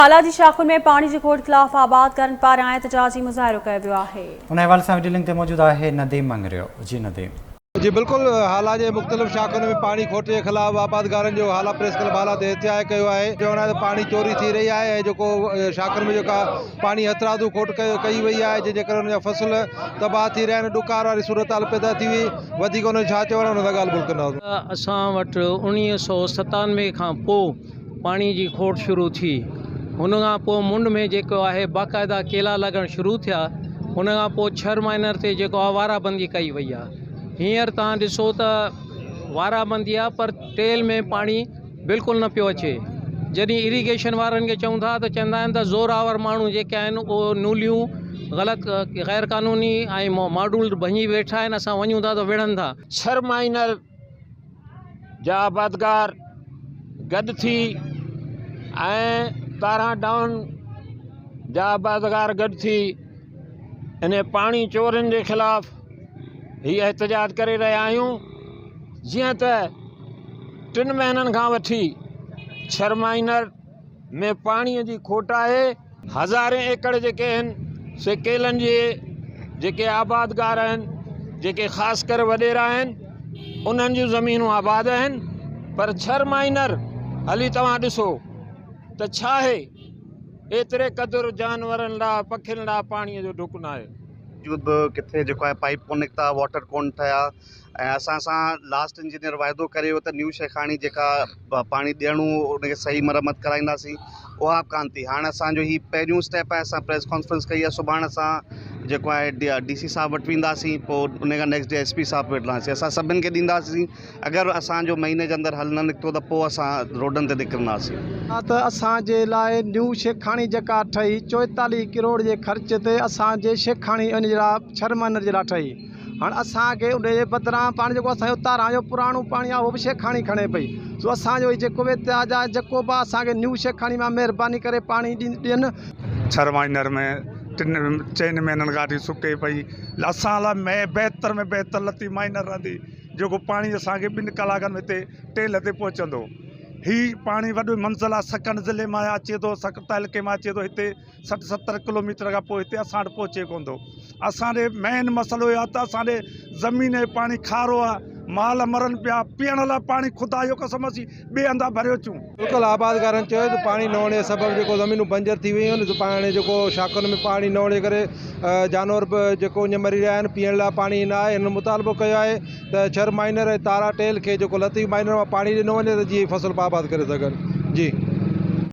हालाजी शाखुन में पानी जी खोट खिलाफ आबाद करण पारां एहतजाजी मुज़ाहिरो कयो वियो आहे। उन हवाले से वीडियो लिंक ते मौजूद है नदीम मंगरियो। जी नदीम जी बिल्कुल हाला जे मुख्तलिफ़ शाखुन में पानी खोटे के खिलाफ आबादगारन जो हाला प्रेस क्लब हाला ते एहतिजाज कयो है। चवण आहे त पानी चोरी थी रही है, जो शाखुन में जेका पानी हथरादू खोट कई वही है, जंहिंजे करे उन जा फसल तबाह थी रहा आहिनि, ॾुकार वारी सूरत हाल पैदा थी हुई। वधीक उन छा चवण उन सां ॻाल्हि ॿोल कंदा। असां वटि 1997 खां पोइ पाणी जी खोट शुरू थी। हुन खां पोइ मुंड में जेको आहे बाक़ाइदा केला लॻणु शुरू थिया। हुन खां पोइ 6 महीननि ते जेको आहे वाराबंदी कई वई आहे। हींअर तव्हां ॾिसो त वाराबंदी आहे, पर टेल में पाणी बिल्कुलु न पियो अचे। जॾहिं इरीगेशन वारनि खे चऊं था त चवंदा आहिनि त ज़ोरावर माण्हू जेके आहिनि उहो नूलियूं ग़लति गैर क़ानूनी ऐं मॉड्यूल भञी वेठा आहिनि, असां वञूं था त विढ़नि था। 6 माइनर जा आबादगार गॾु थी ऐं तारा डाउन जा आबादगार गॾु थी इन पाणी चोरनि जे ख़िलाफ़ ही एहतजाज करे रहिया आहियूं। जीअं त 3 महीननि खां वठी 6 माइनर में पाणीअ जी खोट आहे। हज़ारे एकड़ जेके आहिनि से केलनि जे जेके आबादगार आहिनि, जेके ख़ासि करे वॾेरा आहिनि, उन्हनि जूं ज़मीनूं आबाद आहिनि। पर 6 माइनर हली तव्हां ॾिसो त छा आहे, एतिरे क़दुरु जानवरनि लाइ पखियुनि लाइ पाणीअ जो डुक न आहे। बि किथे जेको आहे पाइप कोन निकिता, वाटर कोन ठहिया ऐं असां सां लास्ट इंजीनियर वाइदो करे वियो त न्यू शेखाणी जेका पाणी ॾियणू उनखे सही मरम्मत कराईंदासीं, उहा कान थी। हाणे असांजो ही पहिरियों स्टेप आहे। असां प्रेस कॉन्फ्रेंस कई आहे। सुभाणे असां जेको आहे DC साहब वटि वेंदासीं, पोइ उन खां नेक्स्ट डे SP साहब वटि वेंदासीं। असां सभिनि खे ॾींदासीं। अगरि असांजो महीने जे अंदरि हल न निकितो त पोइ असां रोडनि ते निकिरंदासीं। त असांजे लाइ न्यू शेखाणी जेका ठही 44 करोड़ जे ख़र्च ते असांजे शेखाणी उन जे लाइ 6 महीननि जे लाइ ठही। हाणे असांखे उन जे बदिरां पाणी जेको असांजो तारां जो पुराणो पाणी आहे उहो बि शेखाणी खणे पई। सो असांजो जेको बि एहतिजाज आहे, जेको बि असांखे न्यू शेखाणी मां महिरबानी करे पाणी ॾियनि। 6 माइनर में 4 महीननि खां वठी सुके पई। असां लाइ बहितर में बहितर लती माइनर रहंदी, जेको पाणी असांखे 2 कलाकनि में हिते टेल ते पहुचंदो। ही पाणी वॾो मंज़िल आहे, सकन ज़िले मां अचे थो, सकत हल्के मां अचे थो। हिते 60-70 किलोमीटर खां पोइ हिते असां वटि पहुचे कोन थो। असांजे मेन मसइलो इहो आहे त असांजे ज़मीन जो पाणी खारो आहे, माल मरनि पिया। पीअण लाइ पाणी ख़ुदा जो कसम असीं ॿिए हंधा भरियो अचूं। बिल्कुलु आबादगारनि चयो त पाणी न हुअण जे सबबु जेको ज़मीनूं बंजर थी वियूं आहिनि। पाणी जेको शाखुनि में पाणी न हुअण जे करे जानवर बि जेको ईअं मरी रहिया आहिनि। पीअण लाइ पाणी न आहे। हिन मुतालबो कयो आहे त 6 माइनर ऐं तारा टेल खे जेको लती माइनर मां पाणी ॾिनो वञे त जीअं फसल आबाद करे सघनि। जी।